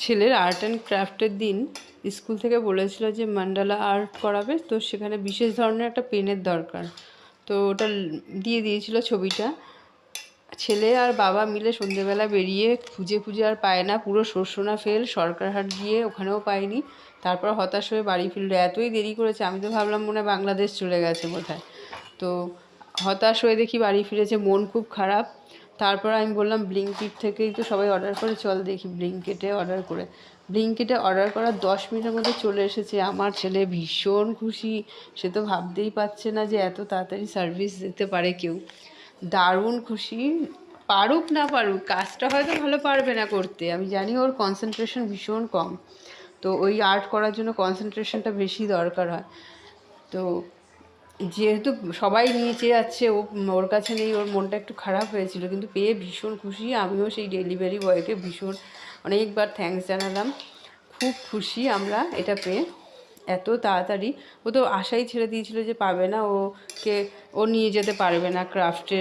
ছেলের art and ক্রাফটের দিন school থেকে বলেছিল যে মান্ডালা আর্ট করাবে, তো সেখানে বিশেষ ধরনের একটা পেনের দরকার। তো ওটা দিয়ে দিয়েছিল ছবিটা। ছেলে আর বাবা মিলে সন্ধেবেলা বেরিয়ে খুঁজে খুঁজে আর পায় না, পুরো সরসোনা ফেল, সরকারহাট গিয়ে ওখানেও পায়নি। তারপর হতাশ হয়ে বাড়ি ফিরল। এতই দেরি করেছে, আমি তো ভাবলাম মনে হয় বাংলাদেশ চলে গেছে বোধহয়। তো হতাশ হয়ে দেখি বাড়ি ফিরেছে, মন খুব খারাপ। তারপর আমি বললাম ব্লিঙ্কিট থেকেই তো সবাই অর্ডার করে, চল দেখি ব্লিঙ্কিটে অর্ডার করে। ব্লিঙ্কিটে অর্ডার করার 10 মিনিটের মধ্যে চলে এসেছে। আমার ছেলে ভীষণ খুশি, সে তো ভাবতেই পারছে না যে এত তাড়াতাড়ি সার্ভিস দিতে পারে কেউ। দারুণ খুশি। পারুক না পারুক, কাজটা হয়তো ভালো পারবে না করতে, আমি জানি ওর কনসেন্ট্রেশন ভীষণ কম, তো ওই আর্ট করার জন্য কনসেন্ট্রেশনটা বেশি দরকার হয়। তো যেহেতু সবাই নিয়ে চেয়ে যাচ্ছে, ওর কাছে নেই, ওর মনটা একটু খারাপ হয়েছিল, কিন্তু পেয়ে ভীষণ খুশি। আমিও সেই ডেলিভারি বয়কে ভীষণ অনেকবার থ্যাঙ্কস জানালাম। খুব খুশি আমরা এটা পেয়ে, এত তাড়াতাড়ি। ও তো আশাই ছেড়ে দিয়েছিল যে পাবে না, ও নিয়ে যেতে পারবে না ক্রাফটের